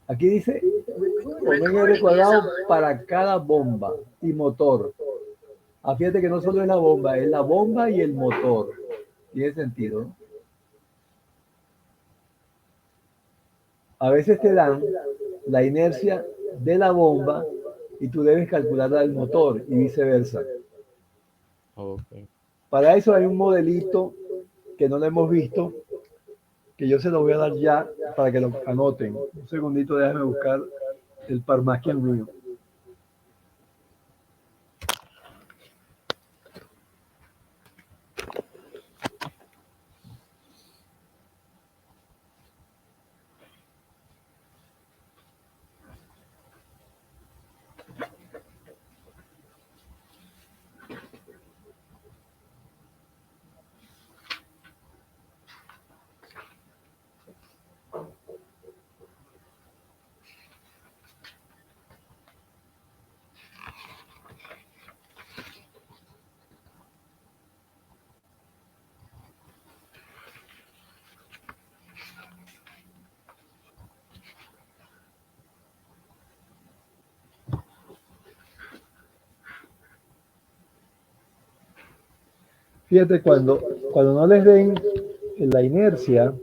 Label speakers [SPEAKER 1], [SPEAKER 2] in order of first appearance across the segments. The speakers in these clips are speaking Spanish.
[SPEAKER 1] Aquí dice omega r cuadrado para cada bomba y motor. Fíjate que no solo es la bomba y el motor. Tiene sentido, ¿no? A veces te dan la inercia de la bomba y tú debes calcular la del motor y viceversa.
[SPEAKER 2] Ok.
[SPEAKER 1] Para eso hay un modelito que no lo hemos visto, que yo se lo voy a dar ya para que lo anoten. Un segundito, déjame buscar el Parmaquian mío. Fíjate, cuando no les den la inercia,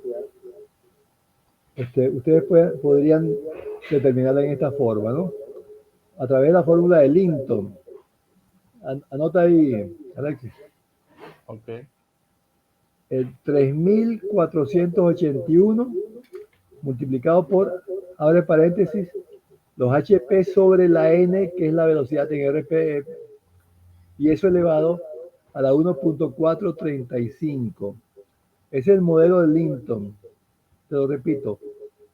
[SPEAKER 1] ustedes podrían determinarla en esta forma, ¿no? A través de la fórmula de Linton. Anota ahí, Alexis.
[SPEAKER 2] Ok.
[SPEAKER 1] El 3481 multiplicado por, abre paréntesis, los HP sobre la N, que es la velocidad en RPM, y eso elevado a la 1.435. Ese es el modelo de Linton. Te lo repito,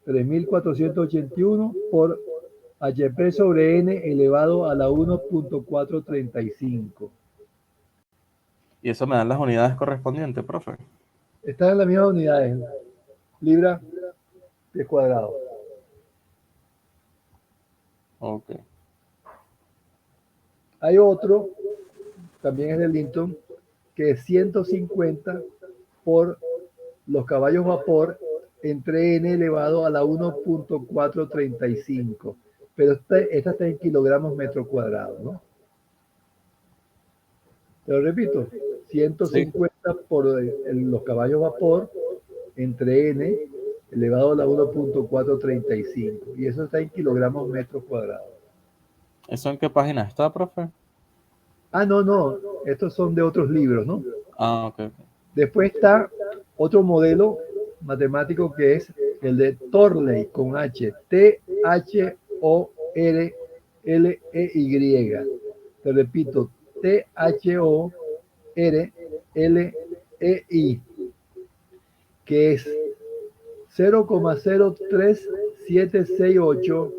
[SPEAKER 1] 3481 por HP sobre N elevado a la 1.435.
[SPEAKER 2] Y eso me dan las unidades correspondientes, profe.
[SPEAKER 1] Están en las mismas unidades, libra, pie cuadrado.
[SPEAKER 2] Ok.
[SPEAKER 1] Hay otro, también es de Linton, que es 150 por los caballos vapor entre N elevado a la 1.435. Pero esta está en kilogramos metro cuadrado, ¿no? Te lo repito,
[SPEAKER 2] Sí.
[SPEAKER 1] 150 por los caballos vapor entre N elevado a la 1.435. Y eso está en kilogramos metros cuadrados.
[SPEAKER 2] ¿Eso en qué página está, profe?
[SPEAKER 1] No, estos son de otros libros, ¿no?
[SPEAKER 2] Ah, ok, ok.
[SPEAKER 1] Después está otro modelo matemático que es el de Thorley con H, T-H-O-R-L-E-Y. Te repito, T-H-O-R-L-E-I, que es 0,03768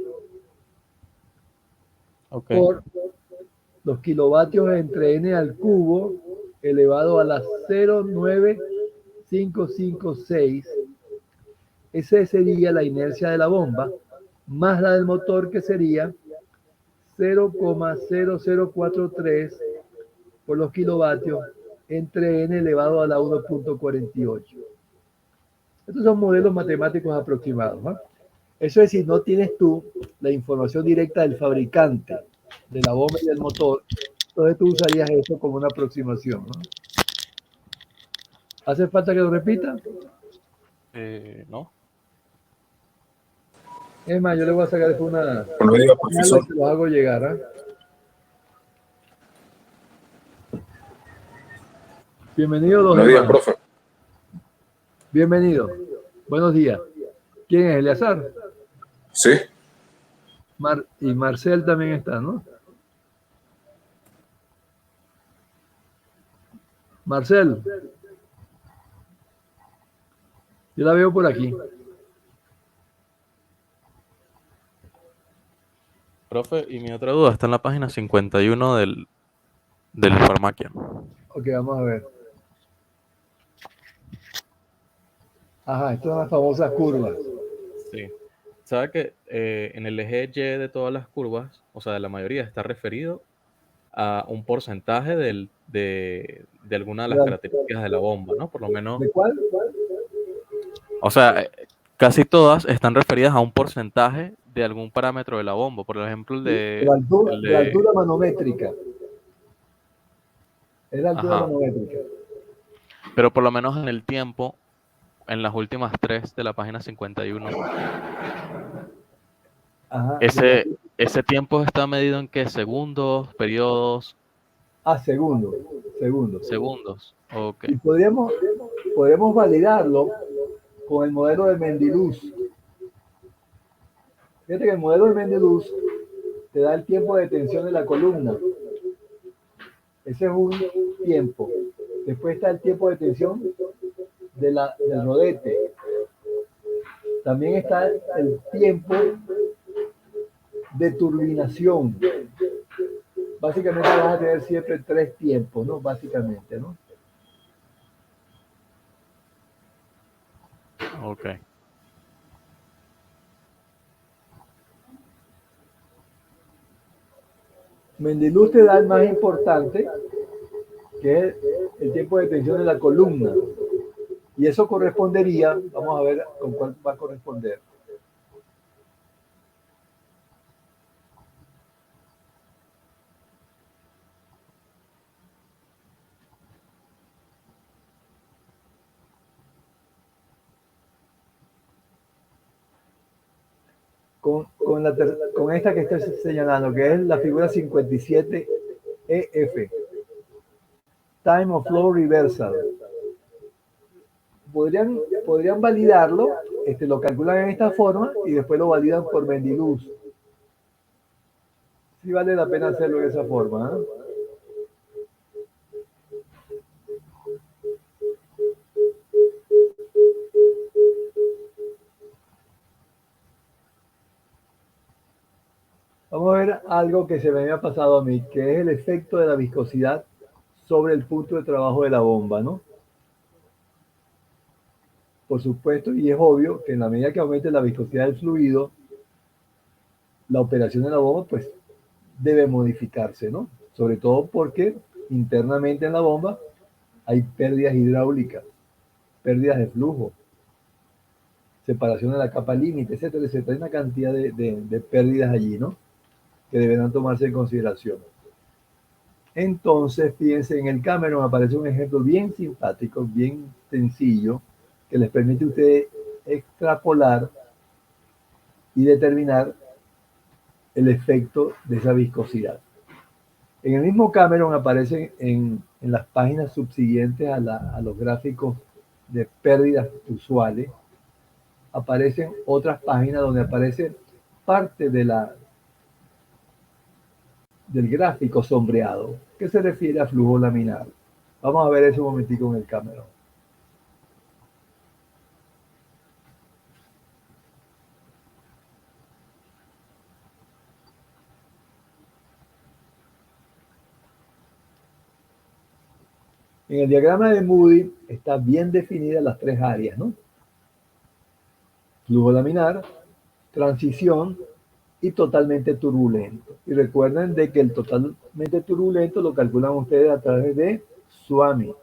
[SPEAKER 2] Ok.
[SPEAKER 1] por los kilovatios entre n al cubo elevado a la 0,9556. Esa sería la inercia de la bomba, más la del motor, que sería 0,0043 por los kilovatios entre n elevado a la 1.48. Estos son modelos matemáticos aproximados, ¿no? Eso es si no tienes tú la información directa del fabricante de la bomba y del motor, entonces tú usarías eso como una aproximación, ¿no? ¿Hace falta que lo repita?
[SPEAKER 2] No.
[SPEAKER 1] Es más, yo le voy a sacar después una
[SPEAKER 3] Buenos días,
[SPEAKER 1] señal y
[SPEAKER 3] profesor.
[SPEAKER 1] se los hago llegar, ¿eh? Bienvenidos los
[SPEAKER 3] Buenos días,
[SPEAKER 1] demás.
[SPEAKER 3] profe.
[SPEAKER 1] Bienvenido. Buenos días. ¿Quién es? Eleazar.
[SPEAKER 3] Sí,
[SPEAKER 1] Y Marcel también está, ¿no? Marcel, yo la veo por aquí.
[SPEAKER 2] Profe, y mi otra duda está en la página 51 del Farmacia.
[SPEAKER 1] Ok, vamos a ver. Ajá, estas son las famosas curvas.
[SPEAKER 2] Sí. ¿Sabe que en el eje Y de todas las curvas, o sea, de la mayoría, está referido a un porcentaje de alguna de las
[SPEAKER 1] ¿De,
[SPEAKER 2] características de la bomba, ¿no? Por lo menos,
[SPEAKER 1] de cuál?
[SPEAKER 2] o sea, Casi todas están referidas a un porcentaje de algún parámetro de la bomba. Por ejemplo,
[SPEAKER 1] De la altura manométrica. Es la altura
[SPEAKER 2] ajá.
[SPEAKER 1] manométrica.
[SPEAKER 2] Pero por lo menos en el tiempo, en las últimas tres de la página 51,
[SPEAKER 1] Ajá,
[SPEAKER 2] ese tiempo está medido en qué, segundos, periodos,
[SPEAKER 1] segundos, segundos.
[SPEAKER 2] segundos. Ok.
[SPEAKER 1] Y podemos validarlo con el modelo de Mendeluz. Fíjate que el modelo de Mendeluz te da el tiempo de tensión de la columna. Ese es un tiempo. Después está el tiempo de tensión del rodete. También está el tiempo de turbinación. Básicamente vas a tener siempre tres tiempos, ¿no? Básicamente, ¿no?
[SPEAKER 2] Ok.
[SPEAKER 1] Mendeluz te da el más importante, que es el tiempo de tensión de la columna. Y eso correspondería, vamos a ver con cuál va a corresponder. Con esta que estoy señalando, que es la figura 57EF, Time of Flow Reversal. Podrían validarlo, lo calculan en esta forma y después lo validan por Mendeluz. Sí vale la pena hacerlo de esa forma, ¿eh? Vamos a ver algo que se me había pasado a mí, que es el efecto de la viscosidad sobre el punto de trabajo de la bomba, ¿no? Por supuesto, y es obvio que en la medida que aumente la viscosidad del fluido, la operación de la bomba, pues, debe modificarse, ¿no? Sobre todo porque internamente en la bomba hay pérdidas hidráulicas, pérdidas de flujo, separación de la capa límite, etcétera, etcétera. Hay una cantidad de pérdidas allí, ¿no? Que deberán tomarse en consideración. Entonces, fíjense, en el Cameron aparece un ejemplo bien simpático, bien sencillo, que les permite a ustedes extrapolar y determinar el efecto de esa viscosidad. En el mismo Cameron aparecen en las páginas subsiguientes a los gráficos de pérdidas usuales, aparecen otras páginas donde aparece parte del gráfico sombreado, que se refiere a flujo laminar. Vamos a ver eso un momentico en el Cameron. En el diagrama de Moody está bien definidas las tres áreas, ¿no? Flujo laminar, transición y totalmente turbulento. Y recuerden de que el totalmente turbulento lo calculan ustedes a través de Swami.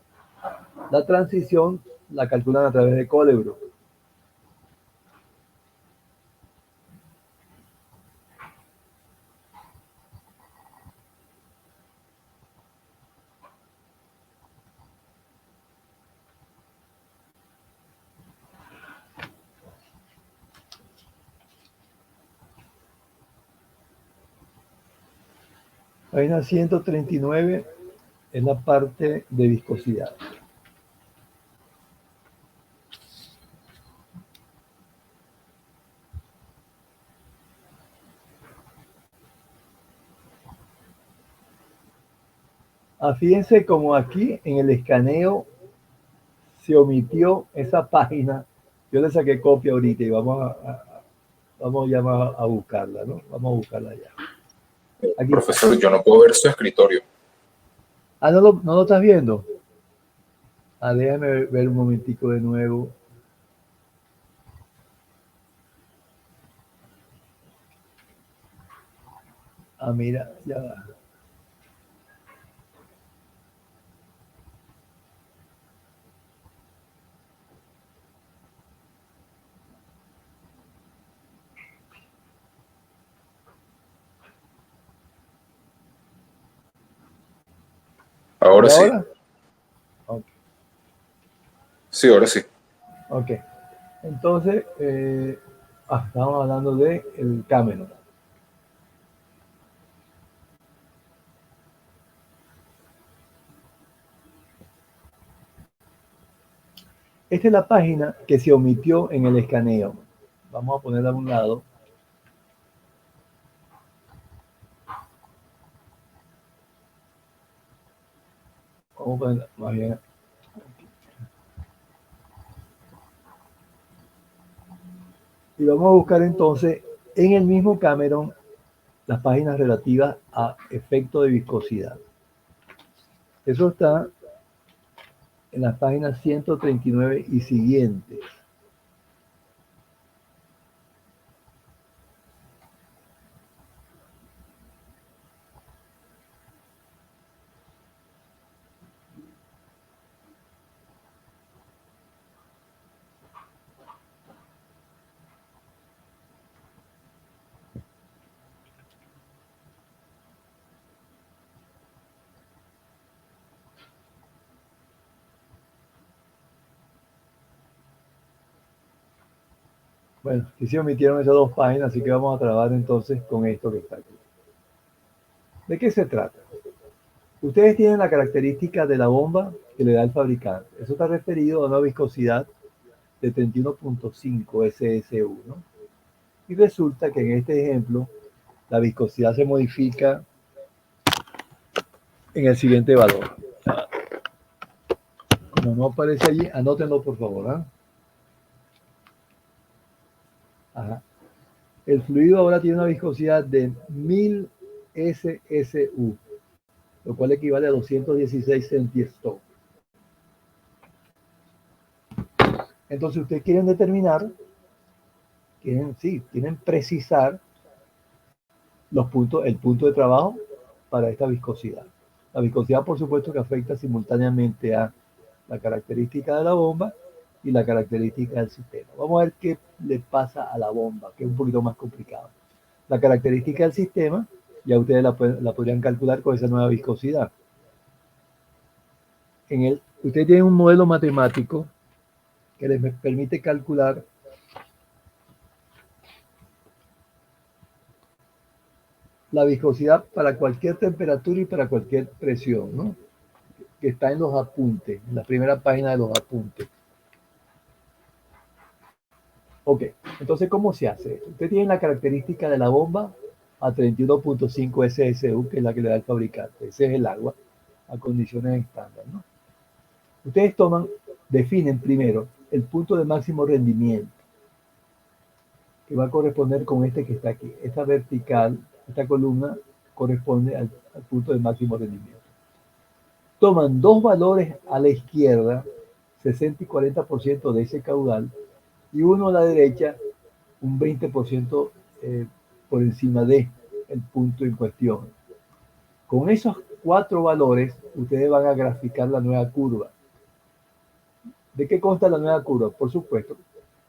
[SPEAKER 1] La transición la calculan a través de Colebrook. Página 139 es la parte de viscosidad. Fíjense como aquí en el escaneo se omitió esa página. Yo le saqué copia ahorita y vamos ya a buscarla, ¿no? Vamos a buscarla ya. Aquí
[SPEAKER 3] Profesor,
[SPEAKER 1] está.
[SPEAKER 3] yo no puedo ver su escritorio.
[SPEAKER 1] ¿No lo estás viendo? Déjame ver un momentico de nuevo. Mira, ya va.
[SPEAKER 3] ahora
[SPEAKER 1] ¿Y
[SPEAKER 3] sí.
[SPEAKER 1] ahora? Ok.
[SPEAKER 3] Sí, ahora sí.
[SPEAKER 1] Ok. Entonces, estamos hablando de el Cameron. Esta es la página que se omitió en el escaneo. Vamos a ponerla a un lado. Vamos a ponerla más bien. Y vamos a buscar entonces en el mismo Cameron las páginas relativas a efecto de viscosidad. Eso está en las páginas 139 y siguientes. Bueno, aquí se omitieron esas dos páginas, así que vamos a trabajar entonces con esto que está aquí. ¿De qué se trata? Ustedes tienen la característica de la bomba que le da el fabricante. Eso está referido a una viscosidad de 31.5 SSU, ¿no? Y resulta que en este ejemplo la viscosidad se modifica en el siguiente valor. Como no aparece allí, anótenlo por favor. ¿Ah? Ajá. El fluido ahora tiene una viscosidad de 1000 SSU, lo cual equivale a 216 centistones. Entonces ustedes quieren determinar, quieren precisar los puntos, el punto de trabajo para esta viscosidad. La viscosidad, por supuesto, que afecta simultáneamente a la característica de la bomba y la característica del sistema. Vamos a ver qué le pasa a la bomba, que es un poquito más complicado. La característica del sistema, ya ustedes la podrían calcular con esa nueva viscosidad. Ustedes tienen un modelo matemático que les permite calcular la viscosidad para cualquier temperatura y para cualquier presión, ¿no? Que está en los apuntes, en la primera página de los apuntes. Ok, entonces, ¿cómo se hace? Usted tiene la característica de la bomba a 31.5 SSU, que es la que le da el fabricante. Ese es el agua a condiciones estándar, ¿no? Ustedes definen primero el punto de máximo rendimiento, que va a corresponder con este que está aquí. Esta vertical, esta columna, corresponde al punto de máximo rendimiento. Toman dos valores a la izquierda, 60 y 40% de ese caudal, y uno a la derecha, un 20% por encima de el punto en cuestión. Con esos cuatro valores, ustedes van a graficar la nueva curva. ¿De qué consta la nueva curva? Por supuesto,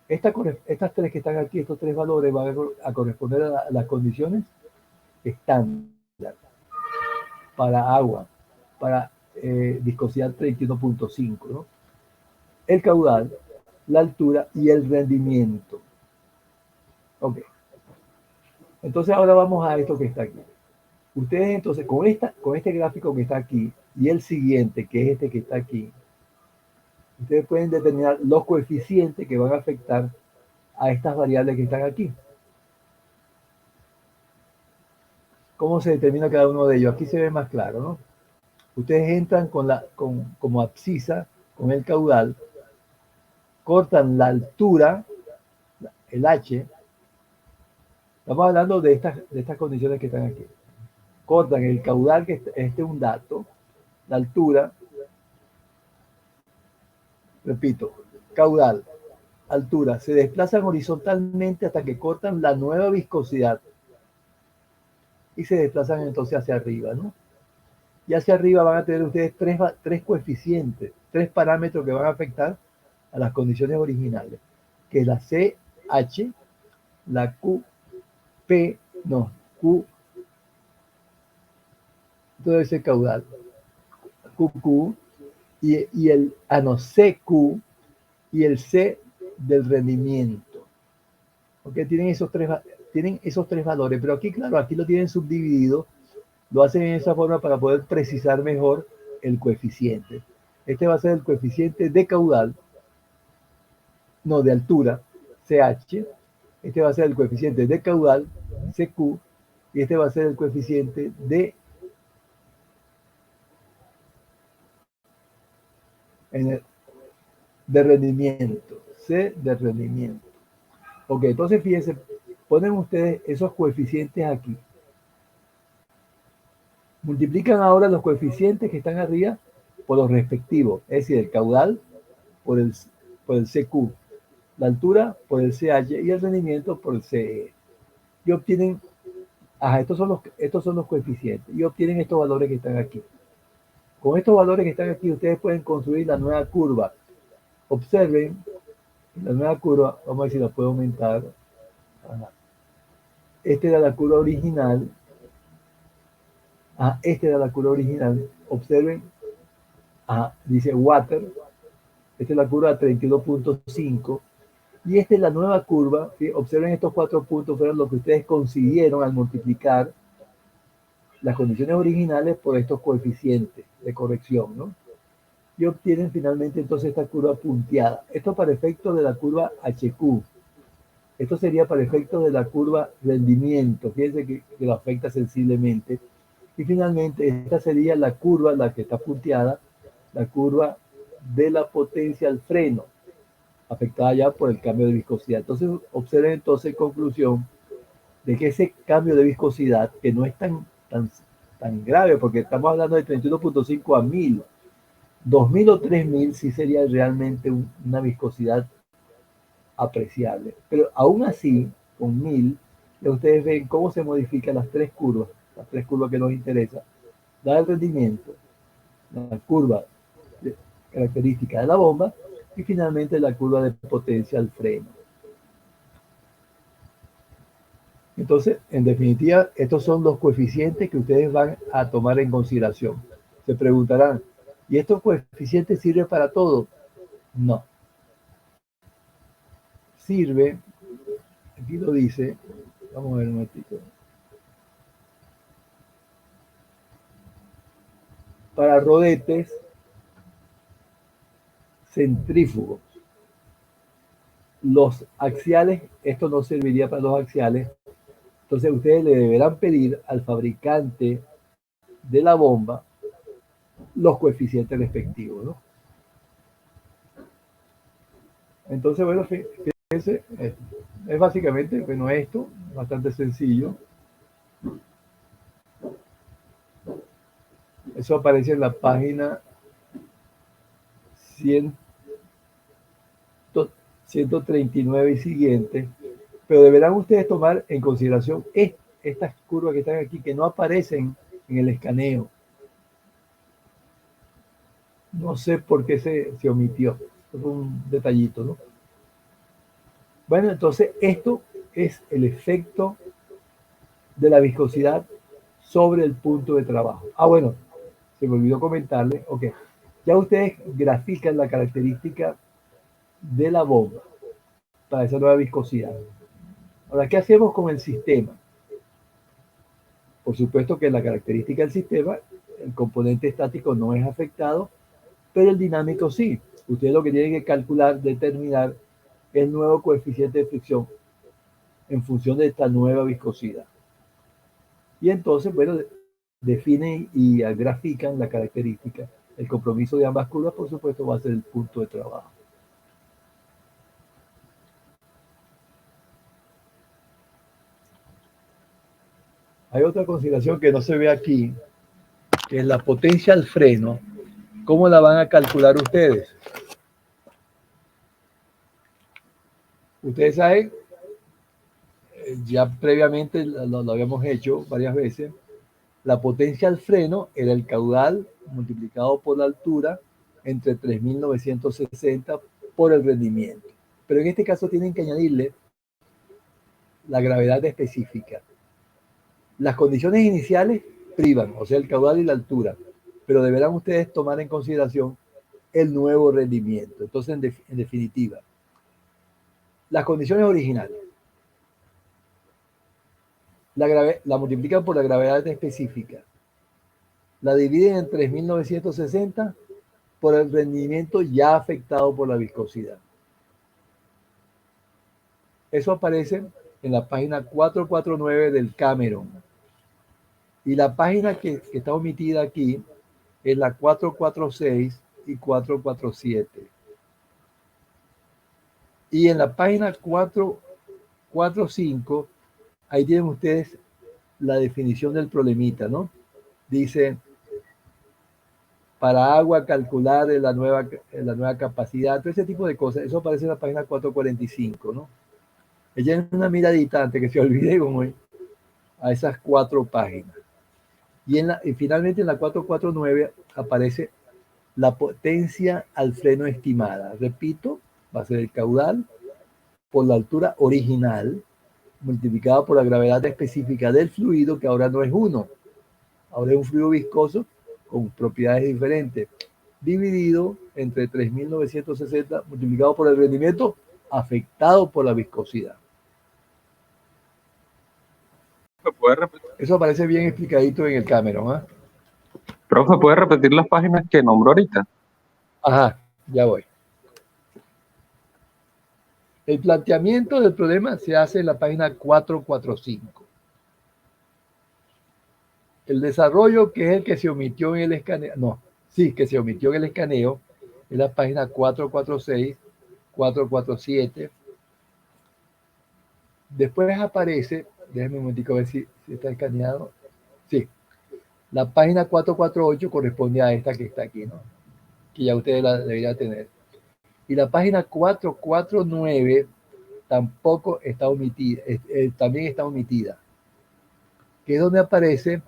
[SPEAKER 1] estas tres que están aquí, estos tres valores van a corresponder a las condiciones estándar para agua, para viscosidad 31.5, ¿no? El caudal, la altura y el rendimiento. Ok. Entonces ahora vamos a esto que está aquí. Ustedes entonces con este gráfico que está aquí y el siguiente, que es este que está aquí, ustedes pueden determinar los coeficientes que van a afectar a estas variables que están aquí. ¿Cómo se determina cada uno de ellos? Aquí se ve más claro, ¿no? Ustedes entran como abscisa con el caudal, cortan la altura, el H. Estamos hablando de estas condiciones que están aquí. Cortan el caudal, que este es un dato, la altura, repito, caudal, altura, se desplazan horizontalmente hasta que cortan la nueva viscosidad y se desplazan entonces hacia arriba, ¿no? Y hacia arriba van a tener ustedes tres coeficientes, tres parámetros que van a afectar a las condiciones originales, que es la CH, la Q, todo ese caudal. QQ, y el CQ y el C del rendimiento. Porque tienen esos tres valores, pero aquí, claro, aquí lo tienen subdividido, lo hacen en esa forma para poder precisar mejor el coeficiente. Este va a ser el coeficiente de caudal, no, de altura, CH. Este va a ser el coeficiente de caudal, CQ, y este va a ser el coeficiente de rendimiento, C de rendimiento. Ok, entonces fíjense, ponen ustedes esos coeficientes aquí. Multiplican ahora los coeficientes que están arriba por los respectivos, es decir, el caudal por el CQ, la altura por el CH y el rendimiento por el CE. Y obtienen, estos son los coeficientes, y obtienen estos valores que están aquí. Con estos valores que están aquí, ustedes pueden construir la nueva curva. Observen, la nueva curva, vamos a ver si la puedo aumentar. Esta era la curva original. Esta era la curva original. Observen, dice water. Esta es la curva 32.5. Y esta es la nueva curva. ¿Sí? Observen, estos 4 puntos fueron lo que ustedes consiguieron al multiplicar las condiciones originales por estos coeficientes de corrección, ¿no? Y obtienen finalmente entonces esta curva punteada. Esto para efecto de la curva HQ. Esto sería para efecto de la curva rendimiento. Fíjense que lo afecta sensiblemente. Y finalmente esta sería la curva, la que está punteada, la curva de la potencia al freno, afectada ya por el cambio de viscosidad. Entonces observen entonces en conclusión de que ese cambio de viscosidad, que no es tan grave, porque estamos hablando de 31.5 a 1000, 2000 o 3000 sí sería realmente una viscosidad apreciable. Pero aún así, con 1000, ustedes ven cómo se modifican las tres curvas que nos interesan. Da el rendimiento, la curva característica de la bomba y finalmente la curva de potencia al freno. Entonces, en definitiva, estos son los coeficientes que ustedes van a tomar en consideración. Se preguntarán, ¿y estos coeficientes sirven para todo? No. Sirve, aquí lo dice, vamos a ver un momentito, para rodetes centrífugos. Los axiales, esto no serviría para los axiales, entonces ustedes le deberán pedir al fabricante de la bomba los coeficientes respectivos, ¿no? Entonces, bueno, fíjense, es básicamente, bueno, esto, bastante sencillo. Eso aparece en la página 139 y siguiente, pero deberán ustedes tomar en consideración estas curvas que están aquí, que no aparecen en el escaneo. No sé por qué se omitió. Es un detallito, ¿no? Bueno, entonces esto es el efecto de la viscosidad sobre el punto de trabajo. Bueno, se me olvidó comentarles, ok, ya ustedes grafican la característica de la bomba para esa nueva viscosidad. Ahora, ¿qué hacemos con el sistema? Por supuesto que la característica del sistema, el componente estático no es afectado, pero el dinámico sí. Ustedes lo que tienen que calcular, determinar el nuevo coeficiente de fricción en función de esta nueva viscosidad. Y entonces, bueno, definen y grafican la característica. El compromiso de ambas curvas, por supuesto, va a ser el punto de trabajo. Hay otra consideración que no se ve aquí, que es la potencia al freno. ¿Cómo la van a calcular ustedes? Ustedes saben, ya previamente lo habíamos hecho varias veces, la potencia al freno era el caudal multiplicado por la altura entre 3.960 por el rendimiento. Pero en este caso tienen que añadirle la gravedad específica. Las condiciones iniciales privan, o sea, el caudal y la altura. pero deberán ustedes tomar en consideración el nuevo rendimiento. Entonces, en definitiva, las condiciones originales la multiplican por la gravedad específica, la dividen en 3.960 por el rendimiento ya afectado por la viscosidad. Eso aparece en la página 449 del Cameron. Y la página que está omitida aquí es la 446 y 447. Y en la página 445, ahí tienen ustedes la definición del problemita, ¿no? Dice, para agua calcular la nueva capacidad, todo ese tipo de cosas. Eso aparece en la página 445, ¿no? Echen una miradita antes que se olvide a esas 4 páginas. Y finalmente en la 449 aparece la potencia al freno estimada. Repito, va a ser el caudal por la altura original multiplicada por la gravedad específica del fluido, que ahora no es 1. Ahora es un fluido viscoso con propiedades diferentes, dividido entre 3.960 multiplicado por el rendimiento afectado por la viscosidad. Eso aparece bien explicadito en el Cameron, ¿eh?
[SPEAKER 3] Profe, ¿puede repetir las páginas que nombró ahorita?
[SPEAKER 1] Ajá, ya voy. El planteamiento del problema se hace en la página 445. El desarrollo, que es el que se omitió en el escaneo, que se omitió en el escaneo, es la página 446, 447. Después aparece, déjenme un momentico a ver si está escaneado. Sí, la página 448 corresponde a esta que está aquí, ¿no? Que ya ustedes la deberían tener. Y la página 449 tampoco está omitida, también está omitida, que es donde aparece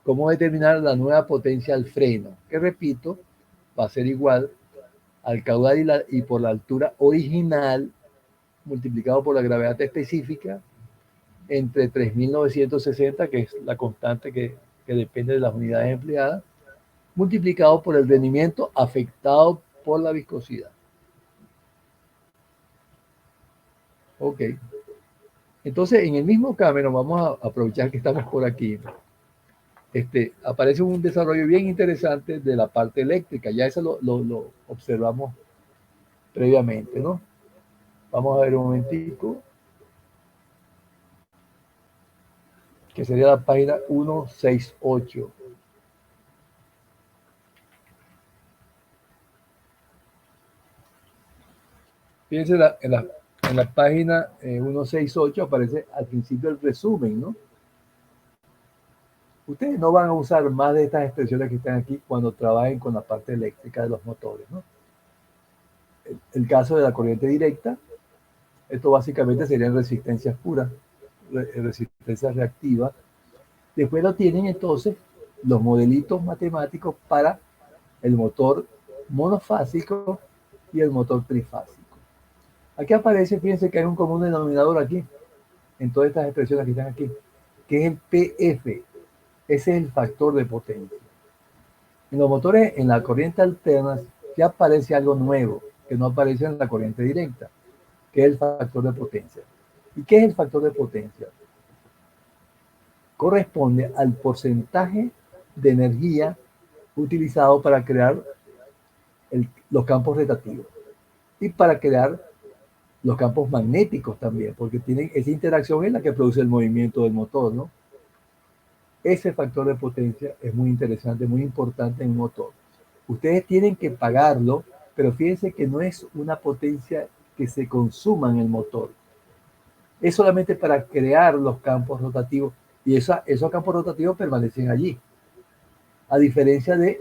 [SPEAKER 1] cómo determinar la nueva potencia al freno, que repito, va a ser igual al caudal y por la altura original multiplicado por la gravedad específica entre 3.960, que es la constante que depende de las unidades empleadas, multiplicado por el rendimiento afectado por la viscosidad. Ok. Entonces, en el mismo Cameron, vamos a aprovechar que estamos por aquí. Aparece un desarrollo bien interesante de la parte eléctrica. Ya eso lo observamos previamente, ¿no? Vamos a ver un momentico. Que sería la página 168. Fíjense, en la página 168 aparece al principio el resumen, ¿no? Ustedes no van a usar más de estas expresiones que están aquí cuando trabajen con la parte eléctrica de los motores, ¿no? El caso de la corriente directa, esto básicamente serían resistencias puras, resistencias reactivas. Después lo tienen entonces los modelitos matemáticos para el motor monofásico y el motor trifásico. Aquí aparece, fíjense que hay un común denominador aquí, en todas estas expresiones que están aquí, que es el PF. Ese es el factor de potencia. En los motores, en la corriente alterna, ya aparece algo nuevo, que no aparece en la corriente directa, que es el factor de potencia. ¿Y qué es el factor de potencia? Corresponde al porcentaje de energía utilizado para crear los campos rotativos y para crear los campos magnéticos también, porque tienen esa interacción en la que produce el movimiento del motor, ¿no? Ese factor de potencia es muy interesante, muy importante en un motor. Ustedes tienen que pagarlo, pero fíjense que no es una potencia que se consuma en el motor. Es solamente para crear los campos rotativos y esos campos rotativos permanecen allí. A diferencia de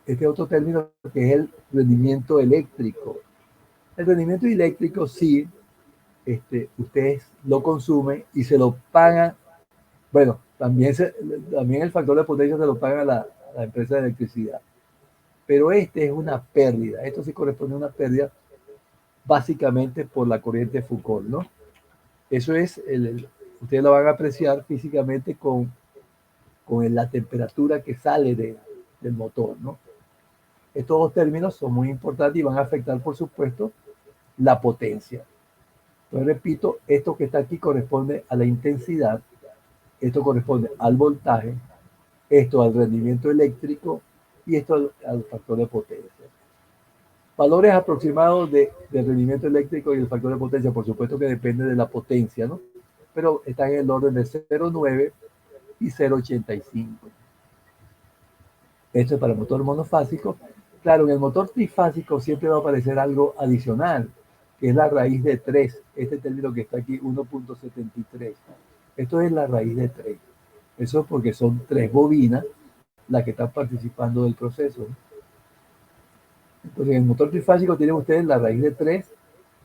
[SPEAKER 1] este otro término que es el rendimiento eléctrico. El rendimiento eléctrico sí, ustedes lo consumen y se lo pagan. Bueno, también el factor de potencia se lo paga la empresa de electricidad. Pero es una pérdida. Esto sí corresponde a una pérdida básicamente por la corriente Foucault, ¿no? Eso es, ustedes lo van a apreciar físicamente con la temperatura que sale del motor, ¿no? Estos dos términos son muy importantes y van a afectar, por supuesto, la potencia. Entonces, repito, esto que está aquí corresponde a la intensidad, esto corresponde al voltaje, esto al rendimiento eléctrico y esto al factor de potencia. Valores aproximados del rendimiento eléctrico y el factor de potencia, por supuesto que depende de la potencia, ¿no? Pero están en el orden de 0,9 y 0,85. Esto es para el motor monofásico. Claro, en el motor trifásico siempre va a aparecer algo adicional, que es la raíz de 3. Este término que está aquí, 1.73. Esto es la raíz de 3. Eso es porque son 3 bobinas las que están participando del proceso, ¿no? Entonces, en el motor trifásico tienen ustedes la raíz de 3,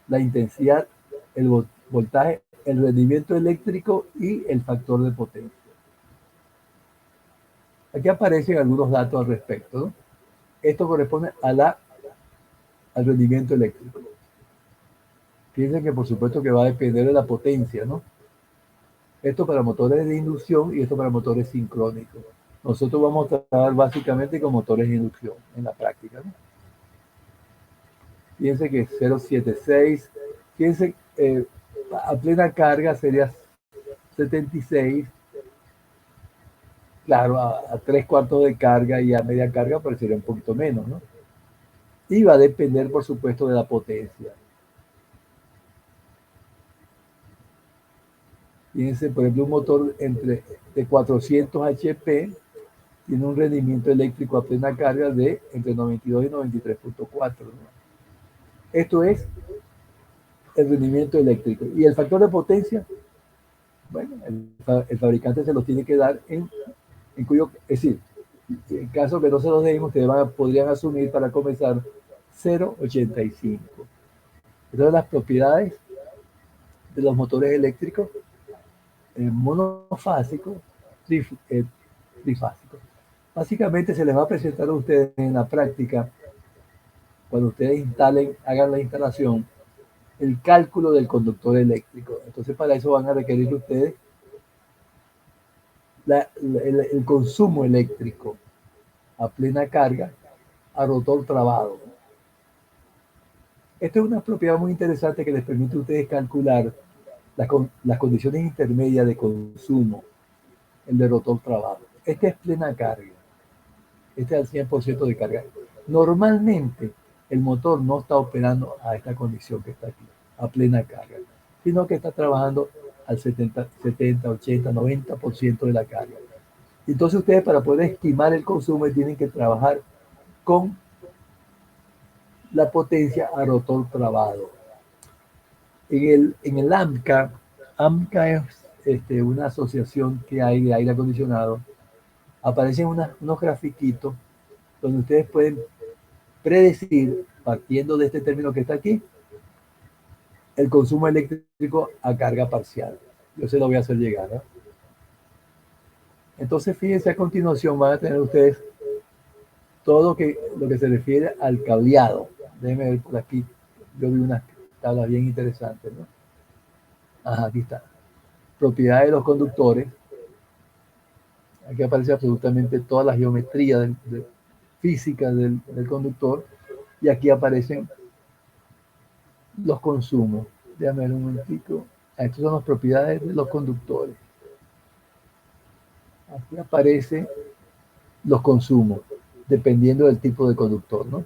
[SPEAKER 1] la intensidad, el voltaje, el rendimiento eléctrico y el factor de potencia. Aquí aparecen algunos datos al respecto, ¿no? Esto corresponde al rendimiento eléctrico. Piensen que por supuesto que va a depender de la potencia, ¿no? Esto para motores de inducción y esto para motores sincrónicos. Nosotros vamos a trabajar básicamente con motores de inducción en la práctica, ¿no? Piensen que 0,76, piensen a plena carga sería 76, claro, a 3/4 de carga y a media carga parecería un poquito menos, ¿no? Y va a depender, por supuesto, de la potencia. Fíjense, por ejemplo, un motor de 400 HP tiene un rendimiento eléctrico a plena carga de entre 92 y 93.4, ¿no? Esto es el rendimiento eléctrico. Y el factor de potencia, bueno, el fabricante se los tiene que dar en cuyo, es decir, en caso que no se los den, ustedes podrían asumir para comenzar 0,85. Entonces, las propiedades de los motores eléctricos monofásicos, trifásicos. Básicamente se les va a presentar a ustedes en la práctica, cuando ustedes hagan la instalación, el cálculo del conductor eléctrico. Entonces, para eso van a requerir ustedes el consumo eléctrico a plena carga a rotor trabado. Esta es una propiedad muy interesante que les permite a ustedes calcular las condiciones intermedias de consumo, el de rotor trabado. Este es plena carga. Este es al 100% de carga. Normalmente el motor no está operando a esta condición que está aquí, a plena carga, sino que está trabajando al 70, 80, 90% de la carga. Entonces ustedes, para poder estimar el consumo, tienen que trabajar con la potencia a rotor trabado. En el AMCA es una asociación que hay de aire acondicionado. Aparecen unos grafiquitos donde ustedes pueden predecir, partiendo de este término que está aquí, el consumo eléctrico a carga parcial. Yo se lo voy a hacer llegar, ¿no? Entonces, fíjense, a continuación van a tener ustedes todo lo que se refiere al cableado. Déjenme ver por aquí. Yo vi unas tablas bien interesantes, ¿no? Ajá, aquí está. Propiedades de los conductores. Aquí aparece absolutamente toda la geometría física del conductor. Y aquí aparecen los consumos. Déjame ver un momentico. Estas son las propiedades de los conductores. Aquí aparecen los consumos, dependiendo del tipo de conductor, ¿no?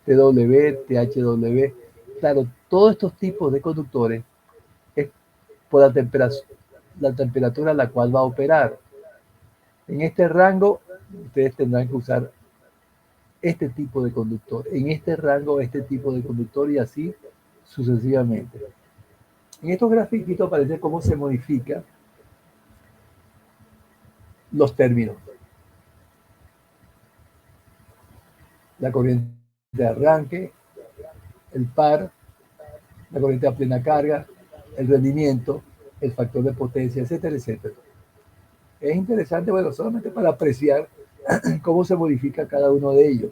[SPEAKER 1] TW, THW. Claro, todos estos tipos de conductores es por la temperatura a la cual va a operar. En este rango, ustedes tendrán que usar este tipo de conductor. En este rango, este tipo de conductor y así sucesivamente. En estos grafiquitos aparece cómo se modifican los términos. La corriente de arranque, el par, la corriente a plena carga, el rendimiento, el factor de potencia, etcétera, etcétera. Es interesante, bueno, solamente para apreciar cómo se modifica cada uno de ellos.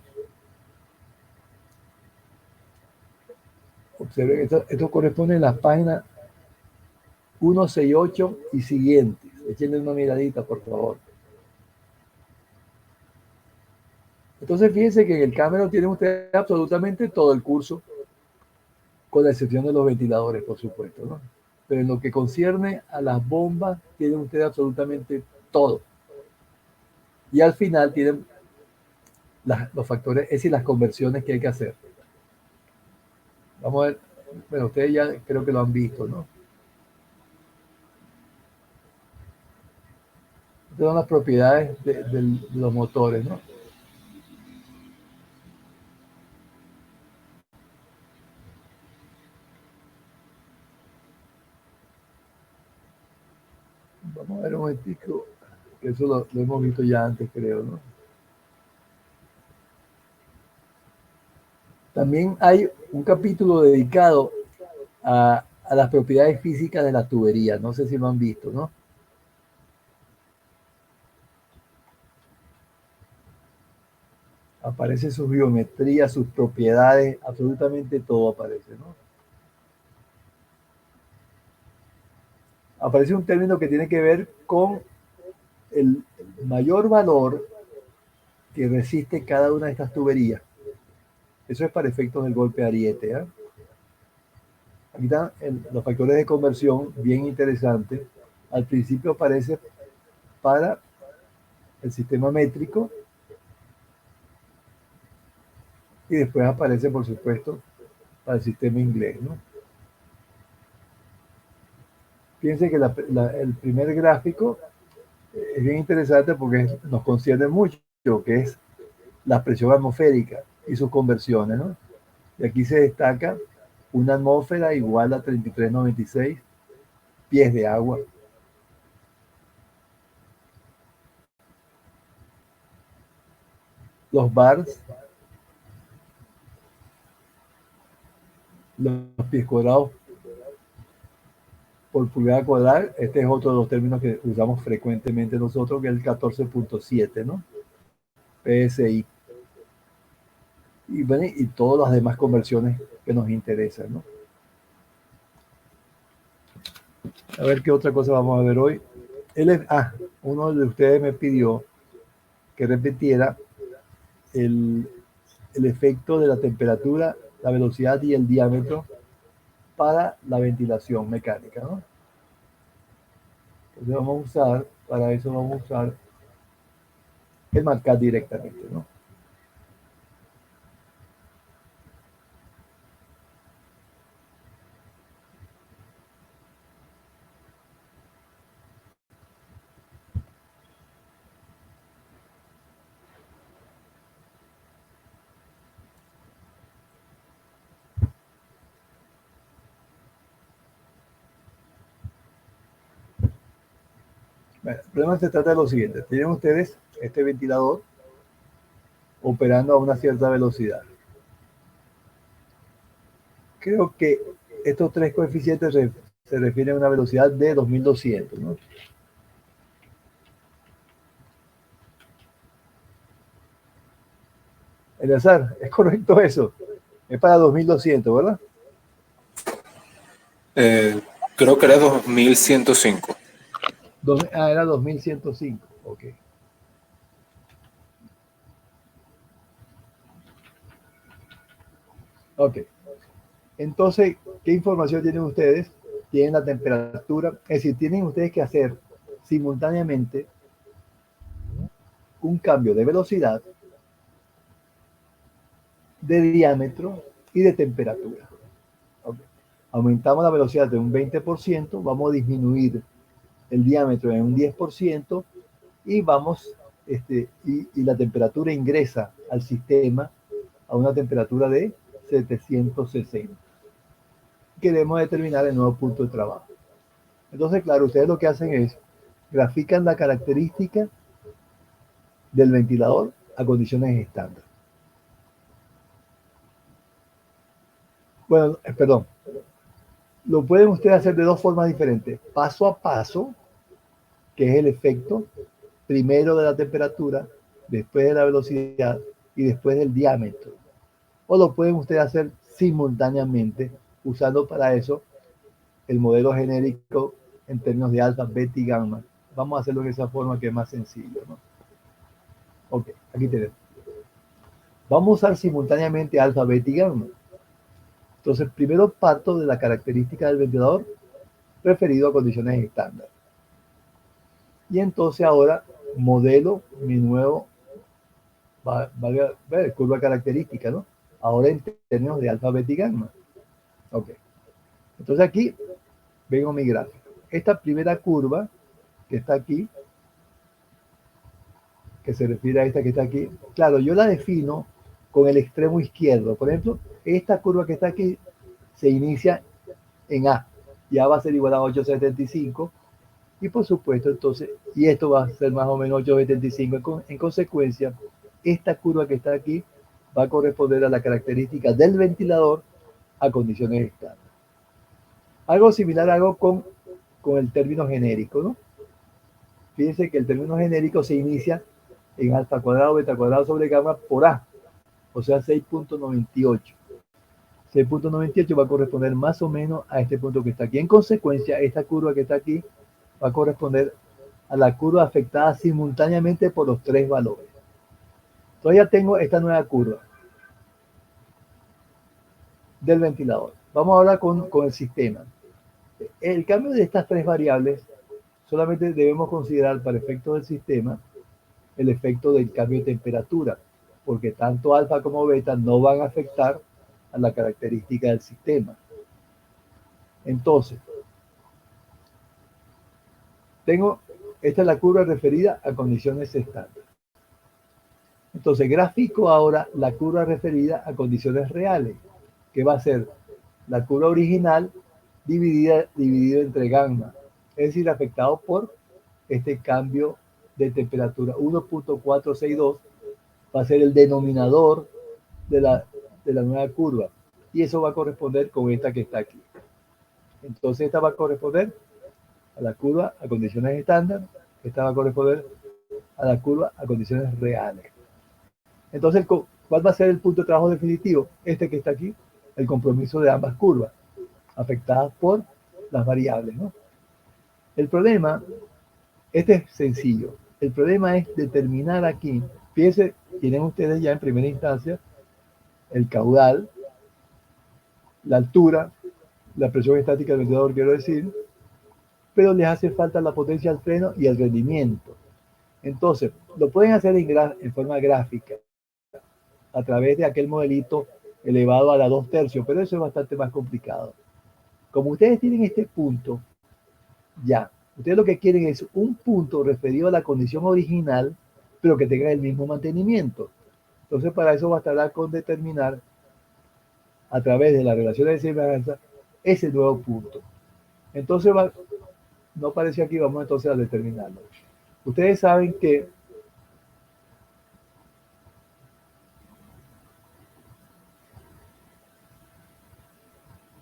[SPEAKER 1] Observen, esto corresponde en las páginas 168 y siguientes. Échenle una miradita, por favor. Entonces fíjense que en el Cameron tienen ustedes absolutamente todo el curso, con la excepción de los ventiladores, por supuesto, ¿no? Pero en lo que concierne a las bombas, tienen ustedes absolutamente todo. Y al final tienen los factores, es decir, las conversiones que hay que hacer. Vamos a ver, bueno, ustedes ya creo que lo han visto, ¿no? Estas son las propiedades de los motores, ¿no? Vamos a ver un momentico, que eso lo hemos visto ya antes, creo, ¿no? También hay un capítulo dedicado a las propiedades físicas de las tuberías. No sé si lo han visto, ¿no? Aparece su geometría, sus propiedades, absolutamente todo aparece, ¿no? Aparece un término que tiene que ver con el mayor valor que resiste cada una de estas tuberías. Eso es para efectos del golpe ariete, ¿eh? Aquí están los factores de conversión, bien interesantes. Al principio aparece para el sistema métrico y después aparece, por supuesto, para el sistema inglés, ¿no? Fíjense que el primer gráfico es bien interesante porque nos concierne mucho, que es la presión atmosférica y sus conversiones, ¿no? Y aquí se destaca una atmósfera igual a 3396 pies de agua. Los bars, los pies cuadrados por pulgada cuadrada, este es otro de los términos que usamos frecuentemente nosotros, que es el 14.7, ¿no? PSI. Y, bueno, y todas las demás conversiones que nos interesan, ¿no? A ver qué otra cosa vamos a ver hoy. Uno de ustedes me pidió que repitiera el efecto de la temperatura, la velocidad y el diámetro para la ventilación mecánica, ¿no? Entonces para eso vamos a usar el MATCAD directamente, ¿no? Bueno, el problema se trata de lo siguiente. Tienen ustedes este ventilador operando a una cierta velocidad. Creo que estos tres coeficientes se refieren a una velocidad de 2200, ¿no? Eleazar, ¿es correcto eso? Es para 2200, ¿verdad?
[SPEAKER 4] Creo que era 2105.
[SPEAKER 1] Era 2105, ok. Ok. Entonces, ¿qué información tienen ustedes? Tienen la temperatura, es decir, tienen ustedes que hacer simultáneamente un cambio de velocidad, de diámetro y de temperatura. Okay. Aumentamos la velocidad de un 20%, vamos a disminuir el diámetro en un 10% y y la temperatura ingresa al sistema a una temperatura de 760. Queremos determinar el nuevo punto de trabajo. Entonces, claro, ustedes lo que hacen es grafican la característica del ventilador a condiciones estándar. Bueno, perdón. Lo pueden ustedes hacer de dos formas diferentes. Paso a paso, que es el efecto primero de la temperatura, después de la velocidad y después del diámetro. O lo pueden ustedes hacer simultáneamente, usando para eso el modelo genérico en términos de alfa, beta y gamma. Vamos a hacerlo de esa forma que es más sencillo, ¿no? Ok, aquí tenemos. vamos a usar simultáneamente alfa, beta y gamma. Entonces, primero parto de la característica del ventilador referido a condiciones estándar. Y entonces ahora modelo mi nuevo curva característica, ¿no? Ahora en términos de alfa, beta y gamma. Ok. Entonces aquí vengo mi gráfico. Esta primera curva que está aquí, que se refiere a esta que está aquí, claro, yo la defino con el extremo izquierdo. Por ejemplo, esta curva que está aquí se inicia en A. Ya va a ser igual a 875. Y por supuesto, entonces, y esto va a ser más o menos 875. En consecuencia, esta curva que está aquí va a corresponder a la característica del ventilador a condiciones estándar. Algo similar hago con el término genérico, ¿no? Fíjense que el término genérico se inicia en alfa cuadrado, beta cuadrado sobre gamma por A, o sea, 6.98. 6.98 va a corresponder más o menos a este punto que está aquí. En consecuencia, esta curva que está aquí va a corresponder a la curva afectada simultáneamente por los tres valores. Entonces ya tengo esta nueva curva del ventilador. Vamos ahora con el sistema. El cambio de estas tres variables solamente debemos considerar para efectos del sistema el efecto del cambio de temperatura, porque tanto alfa como beta no van a afectar a la característica del sistema. Entonces, esta es la curva referida a condiciones estándar. Entonces, grafico ahora la curva referida a condiciones reales, que va a ser la curva original dividida entre gamma, es decir, afectado por este cambio de temperatura. 1.462 va a ser el denominador de la nueva curva, y eso va a corresponder con esta que está aquí. Entonces, esta va a corresponder a la curva a condiciones estándar, esta va a corresponder a la curva a condiciones reales. Entonces, ¿cuál va a ser el punto de trabajo definitivo? Este que está aquí, el compromiso de ambas curvas, afectadas por las variables, ¿no? El problema, este es sencillo, el problema es determinar aquí, fíjense, tienen ustedes ya en primera instancia el caudal, la altura, la presión estática del ventilador, quiero decir, pero les hace falta la potencia al freno y el rendimiento. Entonces, lo pueden hacer en forma gráfica, a través de aquel modelito elevado a la 2/3, pero eso es bastante más complicado. Como ustedes tienen este punto, ya, ustedes lo que quieren es un punto referido a la condición original, pero que tenga el mismo mantenimiento. Entonces, para eso bastará con determinar, a través de las relaciones de semejanza, ese nuevo punto. Entonces, no aparece aquí, vamos entonces a determinarlo. Ustedes saben que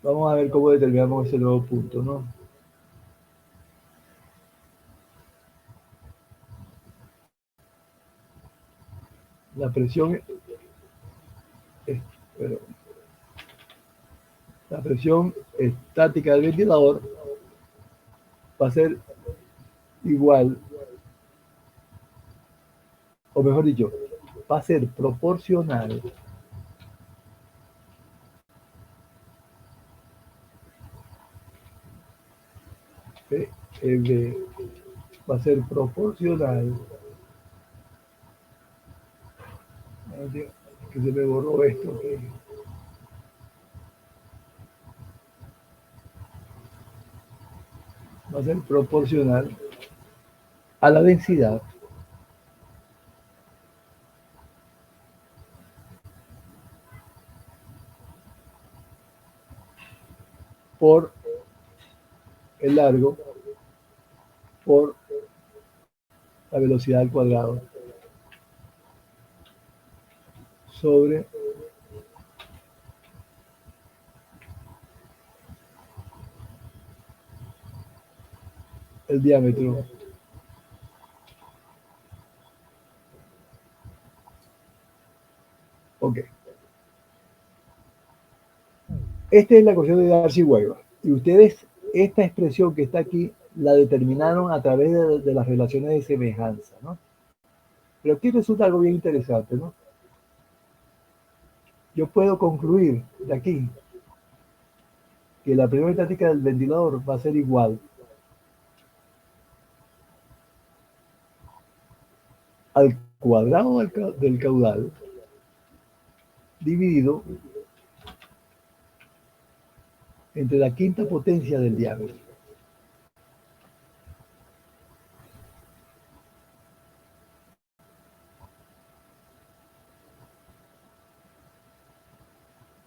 [SPEAKER 1] vamos a ver cómo determinamos ese nuevo punto, ¿no? La presión estática del ventilador va a ser igual, o mejor dicho, va a ser proporcional va a ser proporcional, que se me borró esto, okay. Va a ser proporcional a la densidad por el largo por la velocidad al cuadrado sobre el diámetro ok. Esta es la ecuación de Darcy-Weisbach y ustedes esta expresión que está aquí la determinaron a través de las relaciones de semejanza, ¿no? Pero aquí resulta algo bien interesante, ¿no? yo puedo concluir de aquí que la presión estática del ventilador va a ser igual al cuadrado del caudal dividido entre la quinta potencia del diámetro.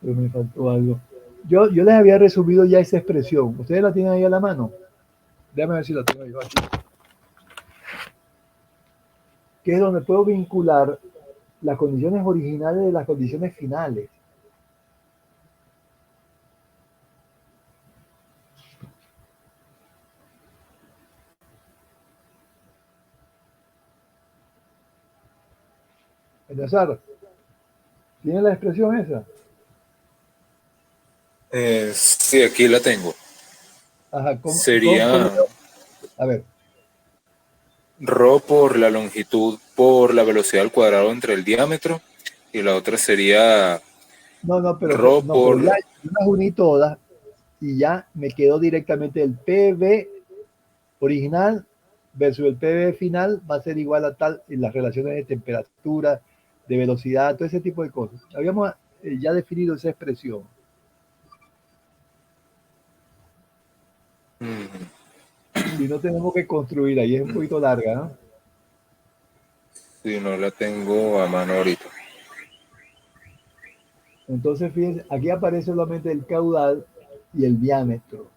[SPEAKER 1] Pero me faltó algo. Yo les había resumido ya esa expresión. ¿Ustedes la tienen ahí a la mano? Déjame ver si la tengo yo aquí. Que es donde puedo vincular las condiciones originales de las condiciones finales. Eleazar, ¿tiene la expresión esa?
[SPEAKER 4] Sí, aquí la tengo.
[SPEAKER 1] Ajá,
[SPEAKER 4] Sería
[SPEAKER 1] a ver.
[SPEAKER 4] ρ por la longitud por la velocidad al cuadrado entre el diámetro, y la otra sería
[SPEAKER 1] Pero
[SPEAKER 4] por...
[SPEAKER 1] ya yo las uní todas y ya me quedó directamente el PV original versus el PV final va a ser igual a tal en las relaciones de temperatura, de velocidad, todo ese tipo de cosas. Habíamos ya definido esa expresión. Si no tenemos que construir, ahí es un poquito larga, ¿no?
[SPEAKER 4] Sí, no la tengo a mano ahorita.
[SPEAKER 1] Entonces, fíjense, aquí aparece solamente el caudal y el diámetro.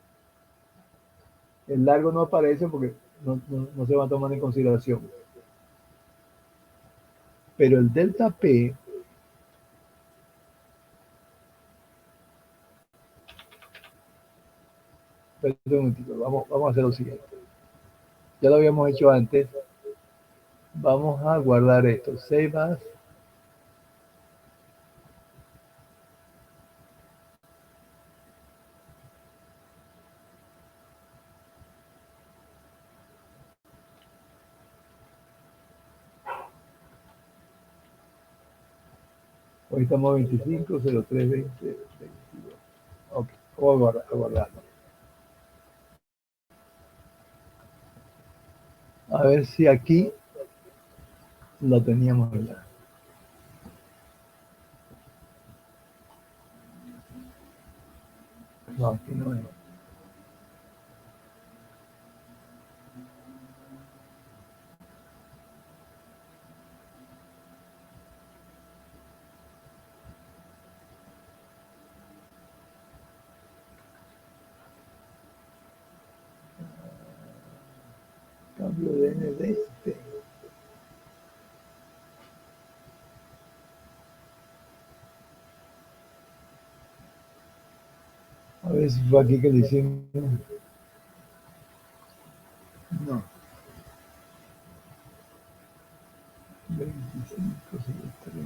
[SPEAKER 1] El largo no aparece porque no se va a tomar en consideración. Pero el delta P vamos a hacer lo siguiente. Ya lo habíamos hecho antes. Vamos a guardar esto. Save as. Hoy estamos a 25, 03, 20, 22. Ok, vamos a guardarlo. A ver si aquí lo teníamos ya. No, aquí no es. Cambio de N de este. A ver si fue aquí que le hicimos. No. 25, 03.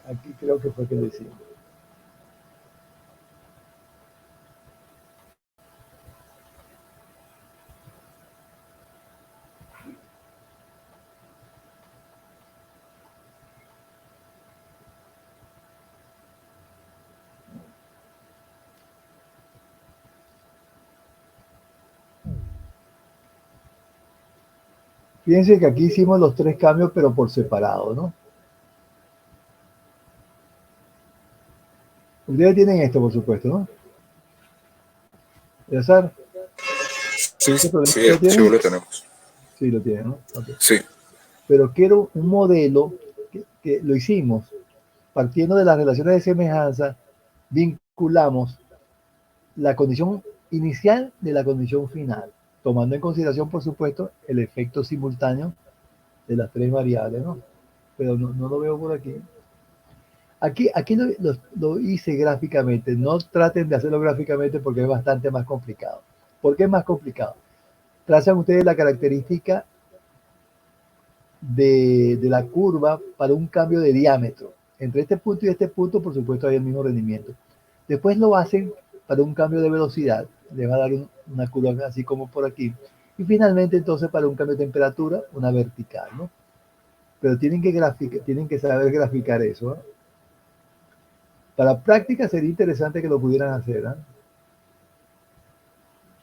[SPEAKER 1] Aquí creo que fue que le hicimos. Fíjense que aquí hicimos los tres cambios, pero por separado, ¿no? Ustedes tienen esto, por supuesto, ¿no? ¿Eleazar?
[SPEAKER 4] Sí,
[SPEAKER 1] ¿Lo
[SPEAKER 4] sí,
[SPEAKER 1] tienen?
[SPEAKER 4] lo tenemos.
[SPEAKER 1] Sí, lo tienen, ¿no? Okay.
[SPEAKER 4] Sí.
[SPEAKER 1] Pero quiero un modelo que lo hicimos partiendo de las relaciones de semejanza, vinculamos la condición inicial de la condición final, tomando en consideración, por supuesto, el efecto simultáneo de las tres variables, ¿no? Pero no lo veo por aquí. Aquí lo hice gráficamente. No traten de hacerlo gráficamente porque es bastante más complicado. ¿Por qué es más complicado? Trazan ustedes la característica de la curva para un cambio de diámetro. Entre este punto y este punto, por supuesto, hay el mismo rendimiento. Después lo hacen para un cambio de velocidad, le va a dar una curva así como por aquí. Y finalmente, entonces, para un cambio de temperatura, una vertical, ¿no? Pero tienen que saber graficar eso, ¿no? Para práctica sería interesante que lo pudieran hacer, ¿no?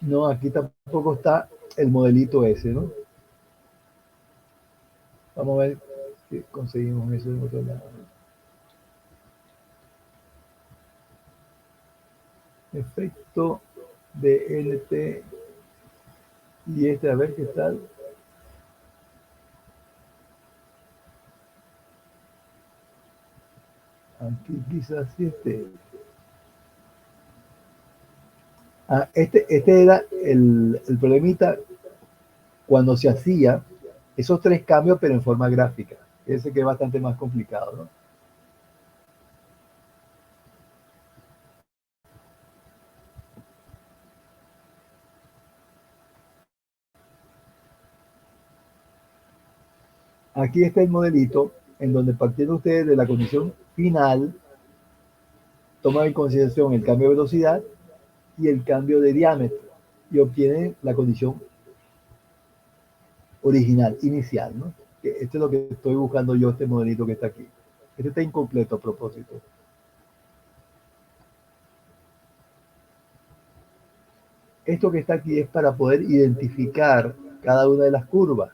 [SPEAKER 1] No, aquí tampoco está el modelito ese, ¿no? Vamos a ver si conseguimos eso en otro lado. Efecto de LT y este, a ver qué tal. Aquí quizás sí esté. Este era el problemita cuando se hacía esos tres cambios, pero en forma gráfica. Ese que es bastante más complicado, ¿no? Aquí está el modelito en donde partiendo ustedes de la condición final, toman en consideración el cambio de velocidad y el cambio de diámetro y obtienen la condición original, inicial, ¿no? Esto es lo que estoy buscando yo, este modelito que está aquí. Este está incompleto a propósito. Esto que está aquí es para poder identificar cada una de las curvas.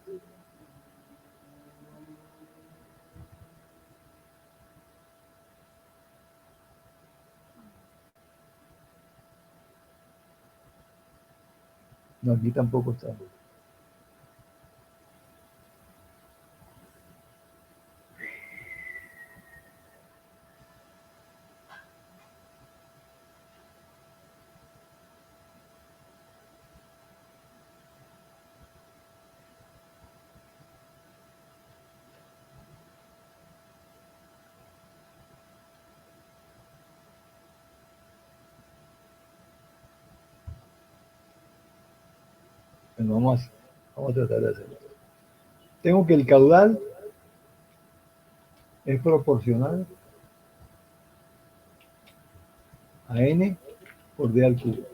[SPEAKER 1] No, aquí tampoco está. Bueno, vamos a tratar de hacerlo. Tengo que el caudal es proporcional a n por d al cubo.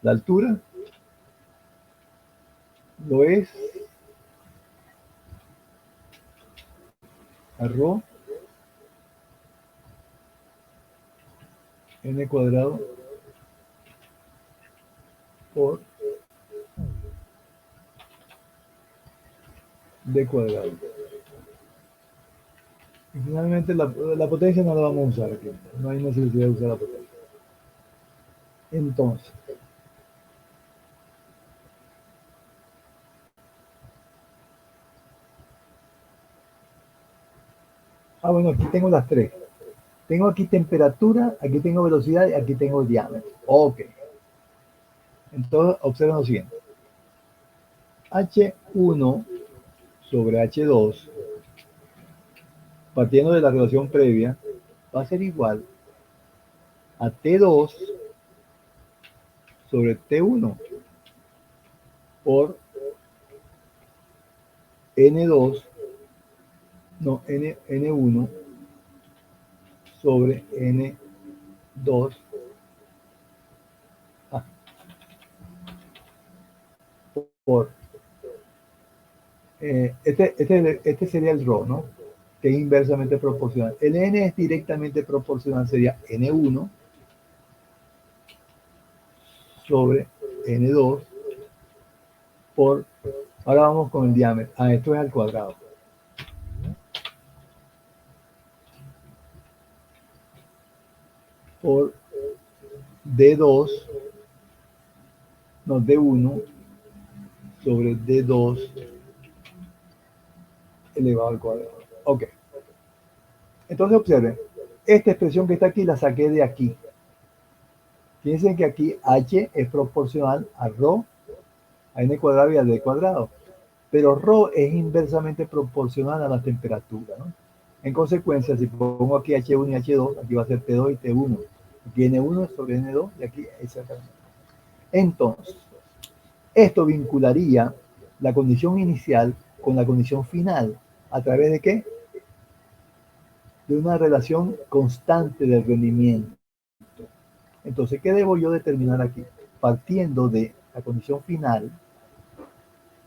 [SPEAKER 1] La altura lo es a rho n cuadrado por d cuadrado. Y finalmente la potencia no la vamos a usar aquí. No hay necesidad de usar la potencia. Entonces, bueno, aquí tengo las tres. Tengo aquí temperatura, aquí tengo velocidad y aquí tengo diámetro. Ok. Entonces, observen lo siguiente. H1 sobre H2, partiendo de la relación previa, va a ser igual a T2 sobre T1 por N2, no, N1 sobre N2 por este sería el ρ, ¿no? Que es inversamente proporcional. El n es directamente proporcional, sería N1 sobre N2 por, ahora vamos con el diámetro. Esto es al cuadrado. Por D2, no, D1 sobre D2 elevado al cuadrado. Ok. Entonces observen, esta expresión que está aquí la saqué de aquí. Fíjense que aquí h es proporcional a ρ, a n cuadrado y a d cuadrado. Pero ρ es inversamente proporcional a la temperatura, ¿no? En consecuencia, si pongo aquí H1 y H2, aquí va a ser T2 y T1. Aquí N1 sobre N2 y aquí exactamente. Entonces, esto vincularía la condición inicial con la condición final. ¿A través de qué? de una relación constante del rendimiento. Entonces, ¿qué debo yo determinar aquí? Partiendo de la condición final,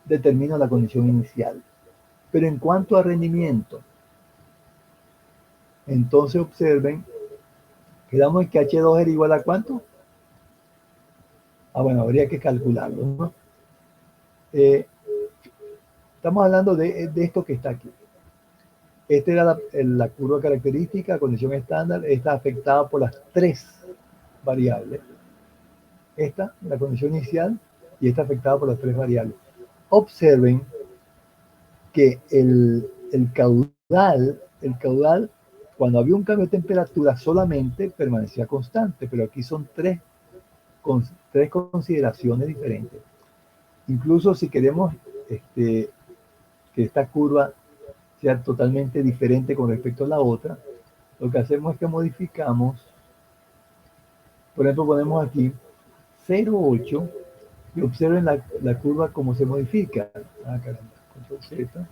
[SPEAKER 1] determino la condición inicial. Pero en cuanto a rendimiento, entonces observen, quedamos en que H2 era igual a ¿cuánto? Bueno, habría que calcularlo, ¿no? Estamos hablando de esto que está aquí. Esta era la curva característica, condición estándar, está afectada por las tres variables. Esta, la condición inicial, y está afectada por las tres variables. Observen que el caudal, cuando había un cambio de temperatura solamente permanecía constante, pero aquí son tres consideraciones diferentes. Incluso si queremos que esta curva sea totalmente diferente con respecto a la otra, lo que hacemos es que modificamos, por ejemplo, ponemos aquí 0,8 y observen la curva cómo se modifica. Caramba, control Z.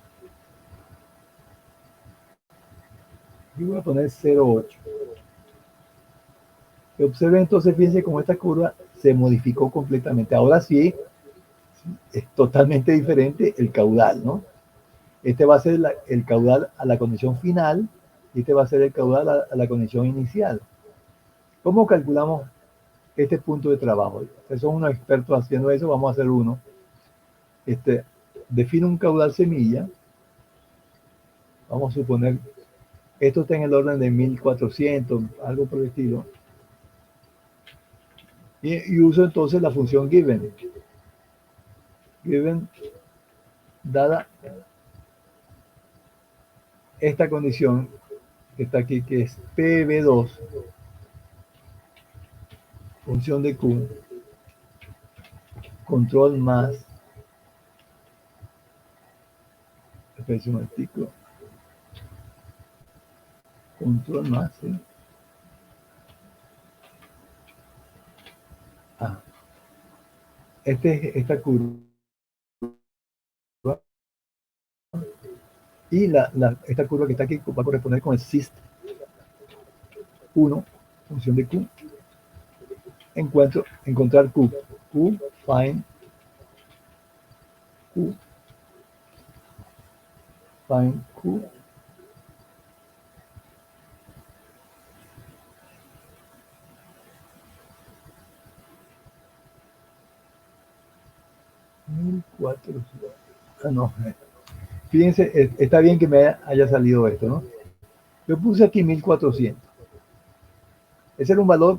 [SPEAKER 1] Y voy a poner 0,8. Y observen entonces, fíjense cómo esta curva se modificó completamente. Ahora sí, es totalmente diferente el caudal, ¿no? Este va a ser el caudal a la condición final y este va a ser el caudal a la condición inicial. ¿Cómo calculamos este punto de trabajo? Ustedes son unos expertos haciendo eso, vamos a hacer uno. Define un caudal semilla. Vamos a suponer, esto está en el orden de 1400, algo por el estilo. Y uso entonces la función given. Given dada esta condición que está aquí, que es PV2, función de Q, control más, espérense un momentico, control más, ¿sí? Esta curva y esta curva que está aquí va a corresponder con el syst 1, función de Q. Encontrar Q, find Q. No. Fíjense, está bien que me haya salido esto, ¿no? Yo puse aquí 1400. Ese era un valor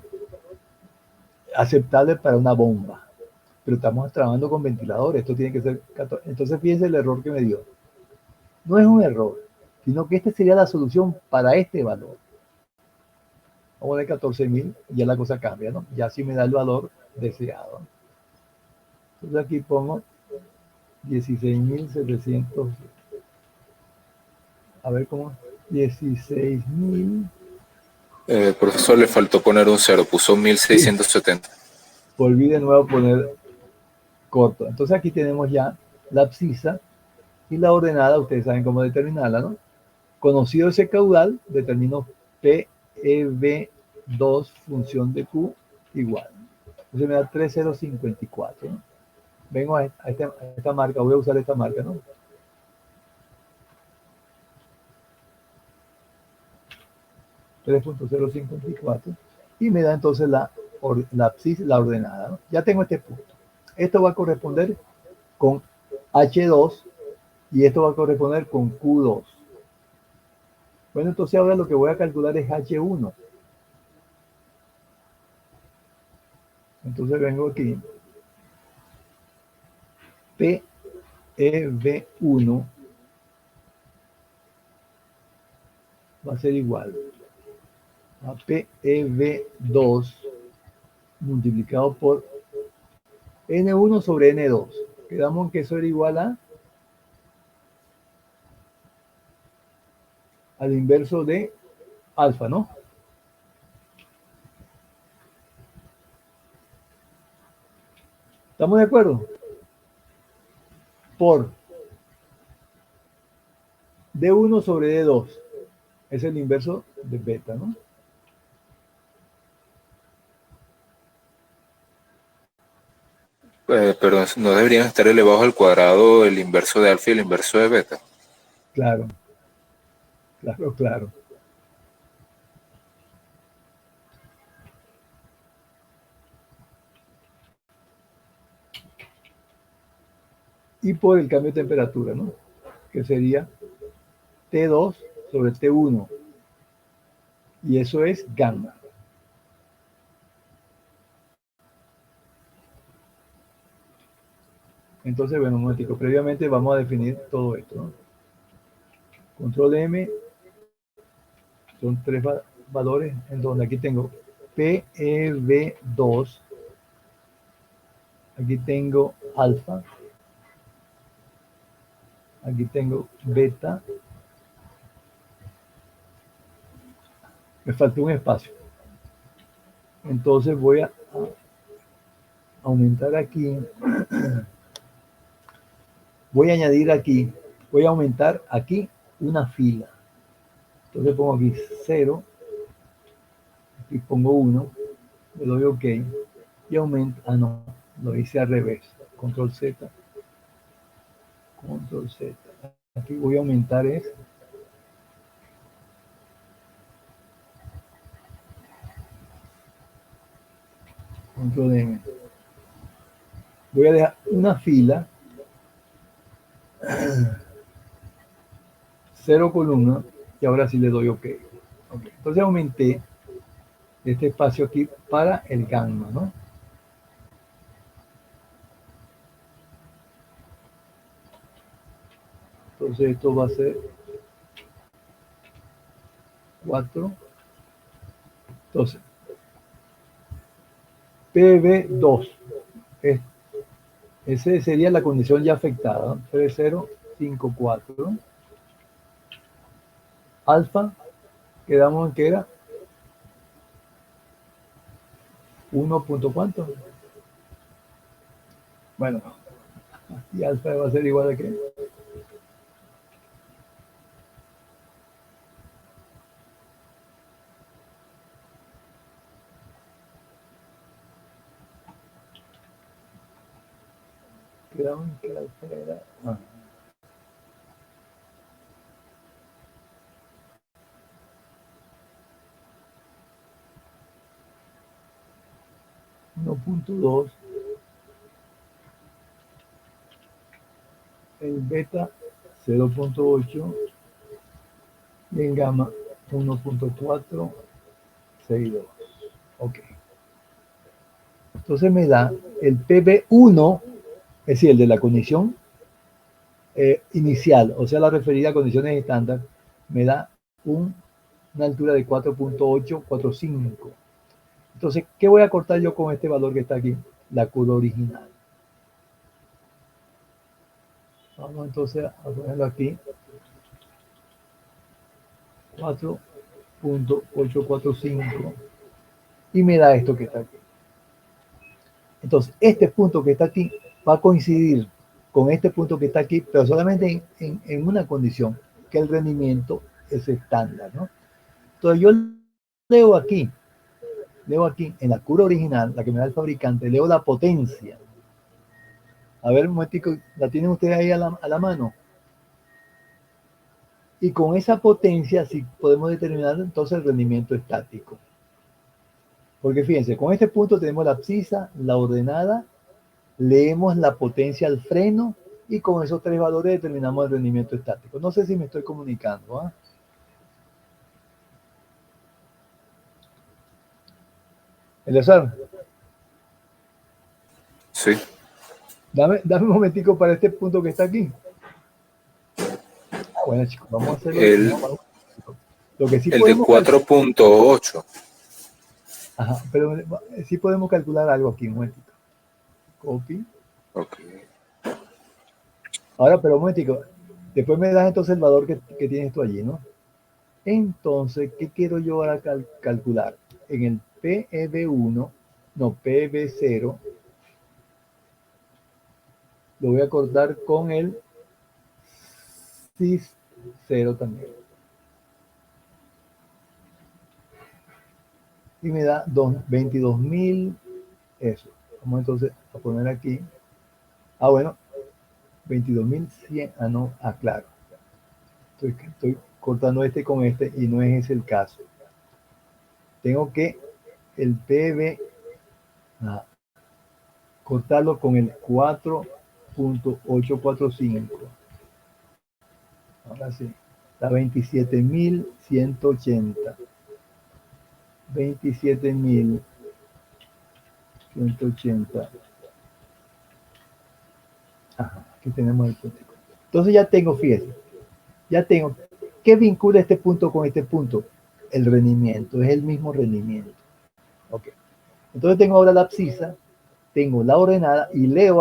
[SPEAKER 1] aceptable para una bomba, pero estamos trabajando con ventiladores, esto tiene que ser 14. Entonces fíjense el error que me dio. No es un error, sino que esta sería la solución para este valor. Vamos a poner 14.000 y ya la cosa cambia, ¿no? Ya sí me da el valor deseado. Entonces aquí pongo 16.700. A ver cómo. 16.000.
[SPEAKER 4] Profesor, le faltó poner un 0, puso 1670.
[SPEAKER 1] Volví de nuevo a poner corto. Entonces aquí tenemos ya la abscisa y la ordenada, ustedes saben cómo determinarla, ¿no? Conocido ese caudal, determino PEV2 función de Q igual. Entonces me da 3054, ¿no? Vengo a esta marca, voy a usar esta marca, ¿no? .054 y me da entonces la abscisa, la ordenada, ¿no? Ya tengo este punto. Esto va a corresponder con H2 y esto va a corresponder con Q2. Bueno, entonces ahora lo que voy a calcular es H1. Entonces vengo aquí. PEV1 va a ser igual a PEV2 multiplicado por N1 sobre N2. Quedamos en que eso era igual al inverso de alfa, ¿no? ¿Estamos de acuerdo? Por D1 sobre D2. Es el inverso de beta, ¿no?
[SPEAKER 4] Perdón, no deberían estar elevados al cuadrado el inverso de alfa y el inverso de beta.
[SPEAKER 1] Claro, claro, claro. Y por el cambio de temperatura, ¿no? Que sería T2 sobre T1. Y eso es gamma. Entonces, bueno, un momentico. Previamente vamos a definir todo esto, ¿no? Control M. Son tres valores en donde aquí tengo PeV2. Aquí tengo alfa. Aquí tengo beta. Me falta un espacio. Entonces voy a aumentar aquí. Voy a añadir aquí. Voy a aumentar aquí una fila. Entonces pongo aquí 0. Aquí pongo 1. Le doy OK. Y aumento. Ah, no. Lo hice al revés. Control Z. Control Z. Aquí voy a aumentar es. Control M. Voy a dejar una fila, 0 columna, y ahora sí le doy OK. Entonces aumenté este espacio aquí para el gamma, ¿no? Entonces esto va a ser 4. Entonces, PV2. Esa sería la condición ya afectada. 3054. Alfa, quedamos en que era 1 punto cuánto. Bueno, y alfa va a ser igual a qué. Quedamos en que alfa era. 1.2, el beta 0.8 y en gamma 1.462. Ok. Entonces me da el PB1, es decir, el de la condición inicial, o sea, la referida a condiciones estándar, me da una altura de 4.845. Entonces, ¿qué voy a cortar yo con este valor que está aquí? La curva original. Vamos entonces a ponerlo aquí. 4.845 y me da esto que está aquí. Entonces, este punto que está aquí va a coincidir con este punto que está aquí, pero solamente en una condición, que el rendimiento es estándar, ¿no? Entonces, yo leo aquí en la curva original, la que me da el fabricante, leo la potencia. A ver, un momentico, ¿la tienen ustedes ahí a la mano? Y con esa potencia sí podemos determinar entonces el rendimiento estático. Porque fíjense, con este punto tenemos la abscisa, la ordenada, leemos la potencia al freno y con esos tres valores determinamos el rendimiento estático. No sé si me estoy comunicando. ¿Eh? Eleazar,
[SPEAKER 4] Sí.
[SPEAKER 1] dame un momentico para este punto que está aquí. Bueno, chicos, vamos a hacerlo. Lo que sí
[SPEAKER 4] El de
[SPEAKER 1] podemos
[SPEAKER 4] 4.8.
[SPEAKER 1] Ajá, pero sí podemos calcular algo aquí, un momentito. Copy.
[SPEAKER 4] Ok.
[SPEAKER 1] Ahora, pero un momentico. Después me das entonces el valor que tienes tú allí, ¿no? Entonces, ¿qué quiero yo ahora calcular? En el PEB1, no, PEB0, lo voy a cortar con el CIS0 también. y me da 22.000, eso. Vamos entonces a poner aquí, bueno, 22.100, no, claro. Estoy cortando este con este y no es ese el caso. Tengo que el PB cortarlo con el 4.845. Ahora sí, da 27.180. 27.180. Aquí tenemos el punto. Entonces ya tengo, fíjense, ¿qué vincula este punto con este punto? El rendimiento, es el mismo rendimiento. Ok. Entonces tengo ahora la abscisa, tengo la ordenada y leo